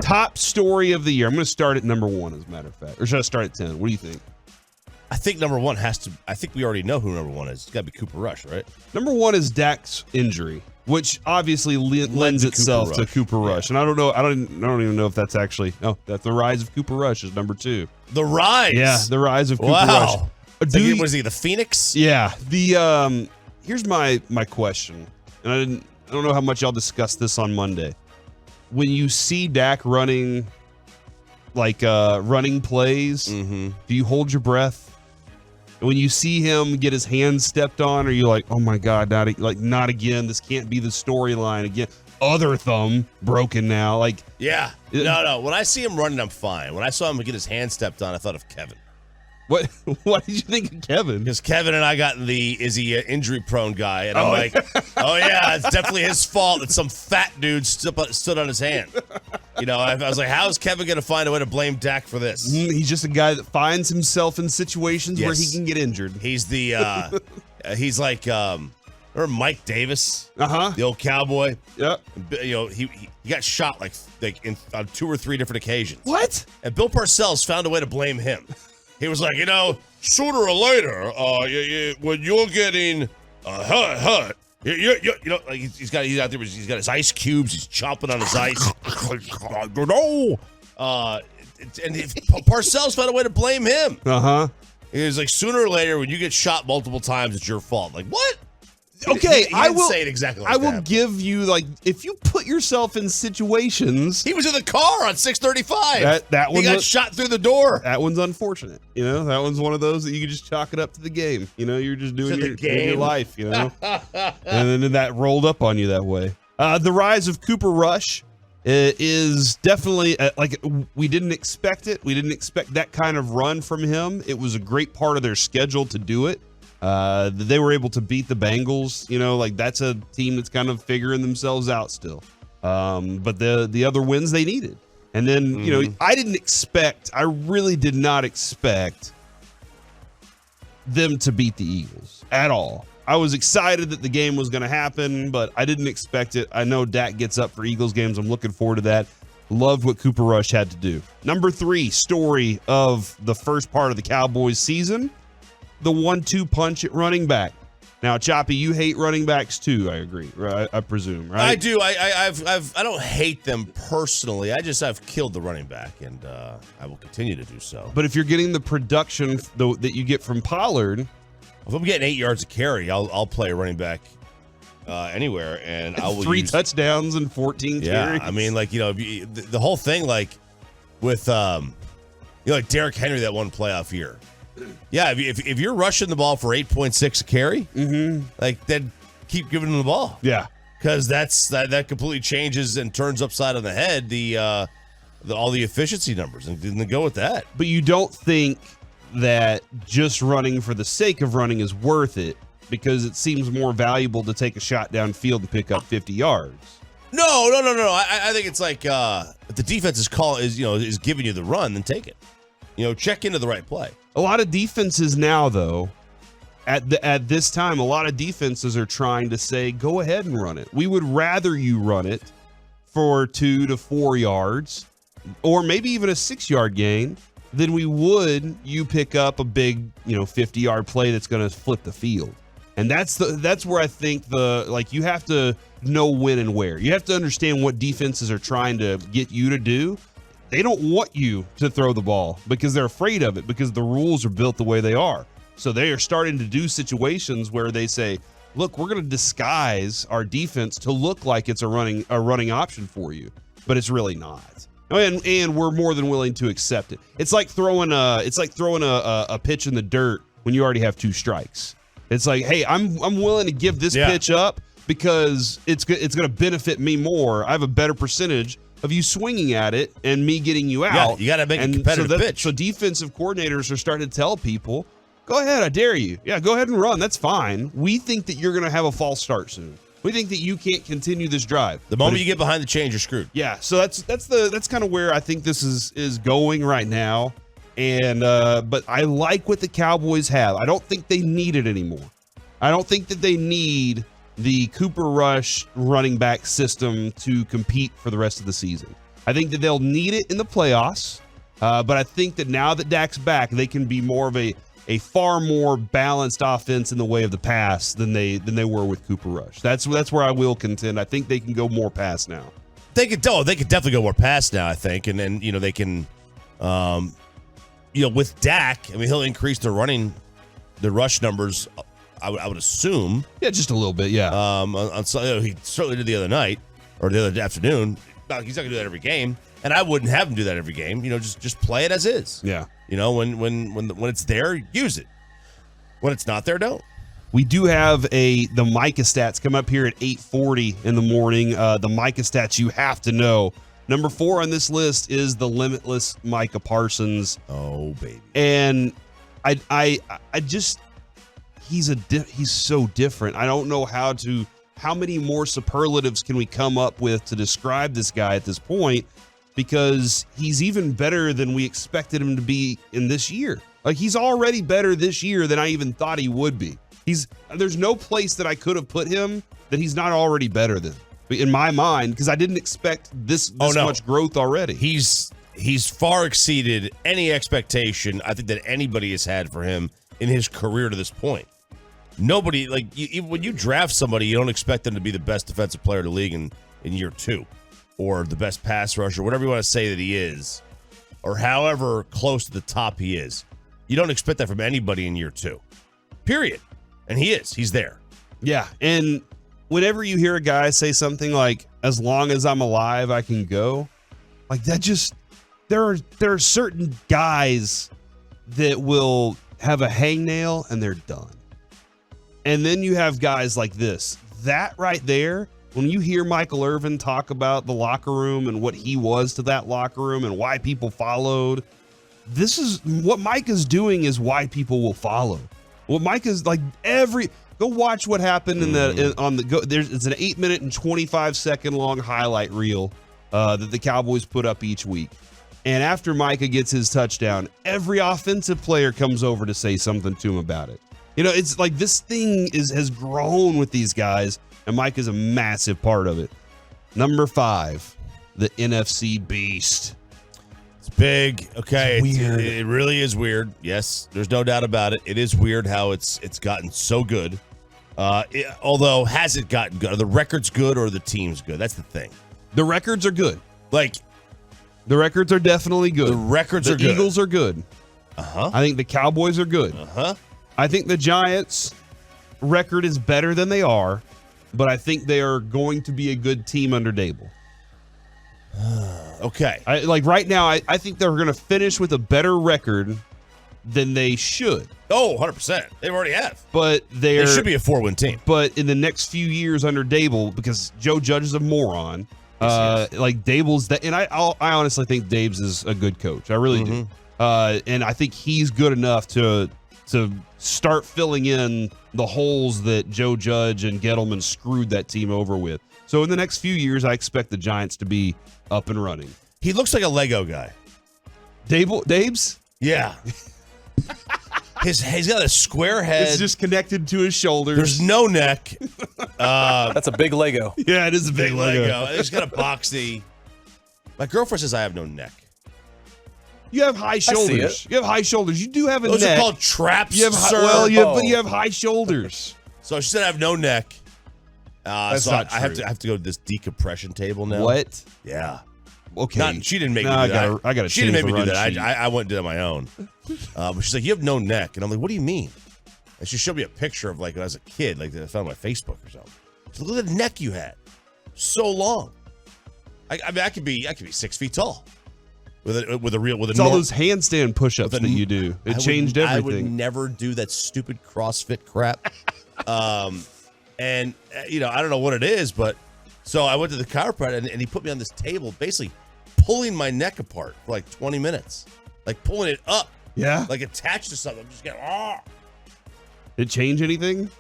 Top story of the year. I'm going to start at number 1, as a matter of fact. Or should I start at 10? What do you think? I think number 1 has to. I think we already know who number 1 is. It's got to be Cooper Rush, right? Number 1 is Dak's injury, which obviously lends itself to Cooper Rush. And I don't know. I don't even know if that's actually. Oh, that's the rise of Cooper Rush is number 2. The rise. Yeah, the rise of Cooper Rush. Was he the Phoenix? Yeah. Here's my question, and I don't know how much y'all discussed this on Monday. When you see Dak running, running plays, do you hold your breath? When you see him get his hand stepped on, are you like, oh my God, not again? This can't be the storyline again. Other thumb broken now. Yeah. No. When I see him running, I'm fine. When I saw him get his hand stepped on, I thought of Kevin. What did you think of Kevin? Because Kevin and I got in the is he an injury prone guy, and I'm like, oh yeah, it's definitely his fault that some fat dude stood on his hand. I was like, how is Kevin going to find a way to blame Dak for this? He's just a guy that finds himself in situations where he can get injured. He's the he's like remember Mike Davis, the old cowboy. Yep. He got shot on 2 or 3 different occasions. What? And Bill Parcells found a way to blame him. He was like, sooner or later, when you're getting hurt, he's out there, he's got his ice cubes, he's chomping on his ice. And Parcells found a way to blame him. He was like, sooner or later, when you get shot multiple times, it's your fault. Like, what? Okay, I will say it exactly like that. I will give you, if you put yourself in situations. He was in the car on 635. That one he got shot through the door. That one's unfortunate. That one's one of those that you can just chalk it up to the game. You're just doing your life, and then that rolled up on you that way. The rise of Cooper Rush is definitely, we didn't expect it. We didn't expect that kind of run from him. It was a great part of their schedule to do it. They were able to beat the Bengals. That's a team that's kind of figuring themselves out still. But the other wins they needed. And then, I really did not expect them to beat the Eagles at all. I was excited that the game was going to happen, but I didn't expect it. I know Dak gets up for Eagles games. I'm looking forward to that. Loved what Cooper Rush had to do. Number 3 story of the first part of the Cowboys season. The 1-2 punch at running back. Now, Choppy, you hate running backs too. I agree. Right? I presume, right? I do. I don't hate them personally. I've killed the running back, and I will continue to do so. But if you're getting the production that you get from Pollard, if I'm getting 8 yards of carry, I'll play a running back anywhere, and I will 3 touchdowns and 14 carries. Yeah, I mean, the whole thing, with like Derrick Henry that one playoff year. Yeah, if you're rushing the ball for 8.6 a carry, then keep giving them the ball. Yeah, because that completely changes and turns upside on the head all the efficiency numbers, and then go with that. But you don't think that just running for the sake of running is worth it, because it seems more valuable to take a shot downfield and pick up 50 yards. No. I think it's if the defense is giving you the run, then take it. Check into the right play. A lot of defenses now, though, at this time, a lot of defenses are trying to say, go ahead and run it. We would rather you run it for 2 to 4 yards, or maybe even a 6-yard gain, than we would you pick up a big, 50-yard play that's going to flip the field. And that's where I think you have to know when and where. You have to understand what defenses are trying to get you to do. They don't want you to throw the ball because they're afraid of it, because the rules are built the way they are. So they are starting to do situations where they say, look, we're going to disguise our defense to look like it's a running option for you, but it's really not. And we're more than willing to accept it. It's like throwing a pitch in the dirt when you already have 2 strikes. It's like, hey, I'm willing to give this pitch up because it's going to benefit me more. I have a better percentage of you swinging at it and me getting you out. Yeah, you got to make a competitive pitch. So defensive coordinators are starting to tell people, go ahead, I dare you. Yeah, go ahead and run. That's fine. We think that you're going to have a false start soon. We think that you can't continue this drive. The moment you get behind the chains, you're screwed. Yeah, so that's kind of where I think this is going right now. And but I like what the Cowboys have. I don't think they need it anymore. I don't think that they need the Cooper Rush running back system to compete for the rest of the season. I think that they'll need it in the playoffs, but I think that now that Dak's back, they can be more of a far more balanced offense in the way of the pass than they were with Cooper Rush. That's where I will contend. I think they can go more pass now. They could definitely go more pass now, I think, and then they can, with Dak, I mean, he'll increase the rush numbers. I would assume. Yeah, just a little bit. Yeah. He certainly did the other night or the other afternoon. No, he's not gonna do that every game, and I wouldn't have him do that every game. Just play it as is. Yeah. When it's there, use it. When it's not there, don't. We do have the Micah stats come up here at 8:40 in the morning. The Micah stats you have to know. Number 4 on this list is the limitless Micah Parsons. Oh baby. And I just he's so different. I don't know how many more superlatives can we come up with to describe this guy at this point, because he's even better than we expected him to be in this year. Like, he's already better this year than I even thought he would be. There's no place that I could have put him that he's not already better than, in my mind, because I didn't expect this much growth already. He's far exceeded any expectation I think that anybody has had for him in his career to this point. Nobody, when you draft somebody, you don't expect them to be the best defensive player in the league in year 2, or the best pass rusher, whatever you want to say that he is, or however close to the top he is. You don't expect that from anybody in year 2, period. And he's there. Yeah, and whenever you hear a guy say something like, as long as I'm alive, I can go, like, that just, there are certain guys that will have a hangnail and they're done. And then you have guys like this. That right there, when you hear Michael Irvin talk about the locker room and what he was to that locker room and why people followed, this is what Micah's doing, is why people will follow. What Micah's like, go watch what happened it's an 8-minute and 25-second long highlight reel that the Cowboys put up each week. And after Micah gets his touchdown, every offensive player comes over to say something to him about it. It's like this thing has grown with these guys, and Micah's a massive part of it. Number 5, the NFC Beast. It's big. Okay. It's weird. It really is weird. Yes, there's no doubt about it. It is weird how it's gotten so good. Although, has it gotten good? Are the records good or are the teams good? That's the thing. The records are good. The records are definitely good. The records are good. The Eagles are good. Uh-huh. I think the Cowboys are good. Uh-huh. I think the Giants' record is better than they are, but I think they are going to be a good team under Dable. Okay. Right now, I think they're going to finish with a better record than they should. Oh, 100%. They already have. But they should be a 4-win team. But in the next few years under Dable, because Joe Judge is a moron, Dable's that, and I honestly think Dave's is a good coach. I really do. And I think he's good enough to start filling in the holes that Joe Judge and Gettleman screwed that team over with. So in the next few years, I expect the Giants to be up and running. He looks like a Lego guy. Dave's? Yeah. He's got a square head. It's just connected to his shoulders. There's no neck. That's a big Lego. Yeah, it is a big Lego. He's got a boxy. My girlfriend says I have no neck. You have high shoulders. You have high shoulders. You do have a neck. Those are called traps, you have sir. But you have high shoulders. So she said I have no neck. That's so not I true. have to go to this decompression table now. What? Yeah. Okay. She didn't make me do that. I got to. She didn't make me do that. I went and did it on my own. But she's like, you have no neck, and I'm like, what do you mean? And she showed me a picture of when I was a kid, that I found on my Facebook or something. She's like, look at the neck you had, so long. I mean, I could be 6 feet tall with It's all those handstand push-ups that you do. It changed everything. I would never do that stupid CrossFit crap. And I don't know what it is, but so I went to the chiropractor and he put me on this table, basically pulling my neck apart for like 20 minutes, like pulling it up. Yeah. Like attached to something. I'm just getting, Did it change anything?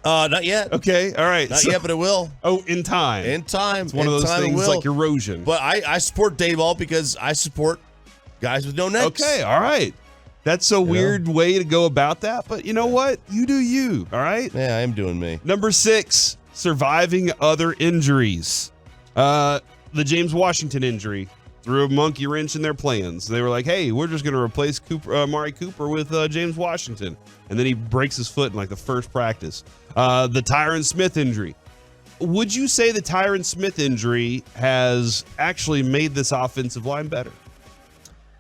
Not yet. Okay. All right. Not yet, but it will. Oh, in time. In time. It's one of those things like erosion. But I support Dave Ball because I support guys with no necks. Okay. All right. That's a weird way to go about that, but you know what? You do you. All right. Yeah, I am doing me. Number 6, surviving other injuries. the James Washington injury threw a monkey wrench in their plans. They were like, hey, we're just going to replace Amari Cooper with James Washington. And then he breaks his foot in like the first practice. The Tyron Smith injury. Would you say the Tyron Smith injury has actually made this offensive line better?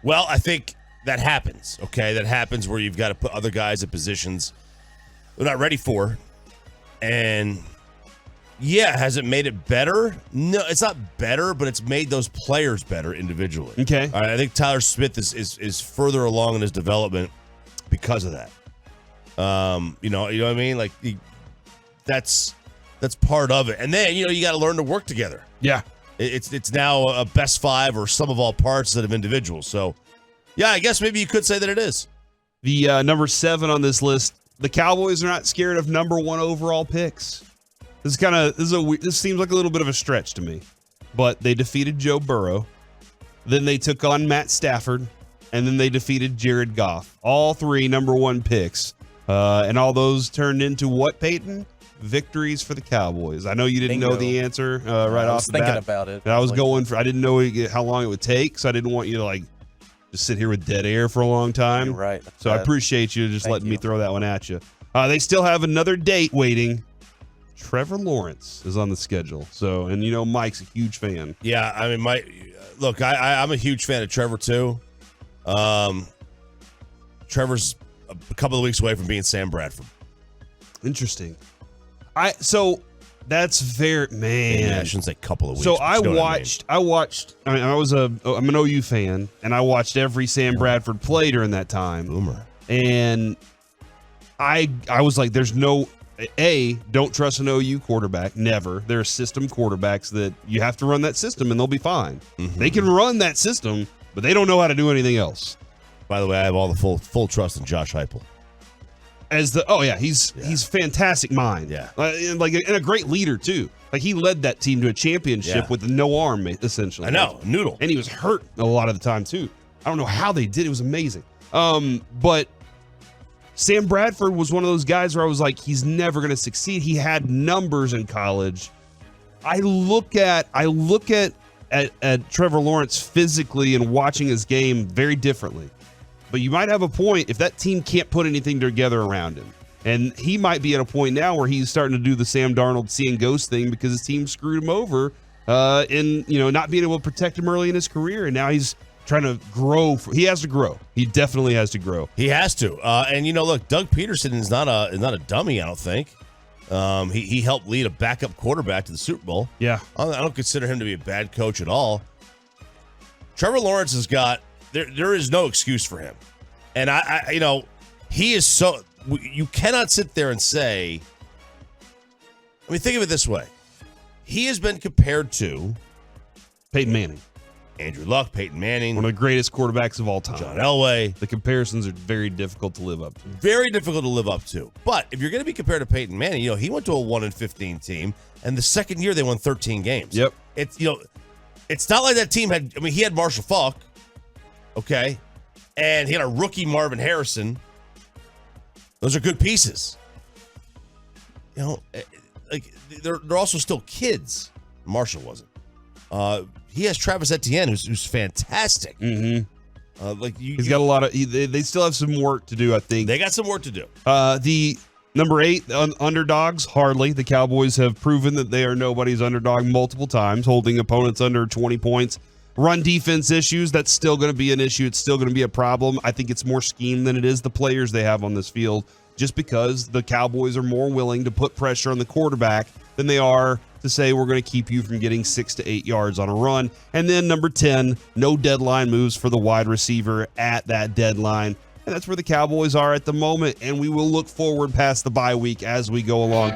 Well, I think that happens, okay? That happens where you've got to put other guys in positions they're not ready for. And, yeah, has it made it better? No, it's not better, but it's made those players better individually. Okay. All right, I think Tyler Smith is further along in his development because of that. You know what I mean? Like, that's part of it. And then, you got to learn to work together. Yeah. It's now a best five or sum of all parts instead of individuals. So, yeah, I guess maybe you could say that it is. The number 7 on this list, the Cowboys are not scared of number 1 overall picks. This seems like a little bit of a stretch to me, but they defeated Joe Burrow. Then they took on Matt Stafford, and then they defeated Jared Goff. All 3 number 1 picks, and all those turned into what, Peyton? Victories for the Cowboys. I know you didn't know the answer right off the bat. I was thinking about it. I was going for. I didn't know how long it would take, so I didn't want you to just sit here with dead air for a long time. You're right. So I appreciate you just letting me throw that one at you. They still have another date waiting. Trevor Lawrence is on the schedule. So, and Mike's a huge fan. Yeah, I mean, I'm a huge fan of Trevor too. Trevor's a couple of weeks away from being Sam Bradford. Interesting. So that's very, man. Yeah, I shouldn't say couple of weeks. So I'm an OU fan, and I watched every Sam Bradford play during that time. Boomer. And I was like, there's no, don't trust an OU quarterback. Never. There are system quarterbacks that you have to run that system and they'll be fine. Mm-hmm. They can run that system, but they don't know how to do anything else. By the way, I have all the full trust in Josh Heupel. He's fantastic mind. Yeah. And a great leader too. Like he led that team to a championship with no arm, essentially. I know, noodle. And he was hurt a lot of the time too. I don't know how they did. It was amazing. But Sam Bradford was one of those guys where I was like, he's never going to succeed. He had numbers in college. I look at Trevor Lawrence physically and watching his game very differently. But you might have a point if that team can't put anything together around him. And he might be at a point now where he's starting to do the Sam Darnold seeing ghost thing because his team screwed him over in not being able to protect him early in his career. And now he's trying to grow. He has to grow. He definitely has to grow. He has to. And look, Doug Peterson is not a dummy, I don't think. He helped lead a backup quarterback to the Super Bowl. Yeah. I don't consider him to be a bad coach at all. Trevor Lawrence has got there is no excuse for him. And he is so you cannot sit there and say, I mean, think of it this way. He has been compared to Peyton Manning, Andrew Luck, Peyton Manning, one of the greatest quarterbacks of all time. John Elway. The comparisons are very difficult to live up to. Very difficult to live up to. But if you're going to be compared to Peyton Manning, he went to a 1-15 team, and the second year they won 13 games. Yep. It's not like that team had. I mean, he had Marshall Faulk, okay, and he had a rookie Marvin Harrison. Those are good pieces. They're also still kids. Marshall wasn't. He has Travis Etienne, who's fantastic. Mm-hmm. He's got a lot of. They still have some work to do, I think. They got some work to do. The number 8 underdogs. Hardly. The Cowboys have proven that they are nobody's underdog multiple times, holding opponents under 20 points. Run defense issues. That's still going to be an issue. It's still going to be a problem. I think it's more scheme than it is the players they have on this field. Just because the Cowboys are more willing to put pressure on the quarterback than they are to say we're going to keep you from getting 6 to 8 yards on a run. And then number 10, no deadline moves for the wide receiver at that deadline. And that's where the Cowboys are at the moment. And we will look forward past the bye week as we go along.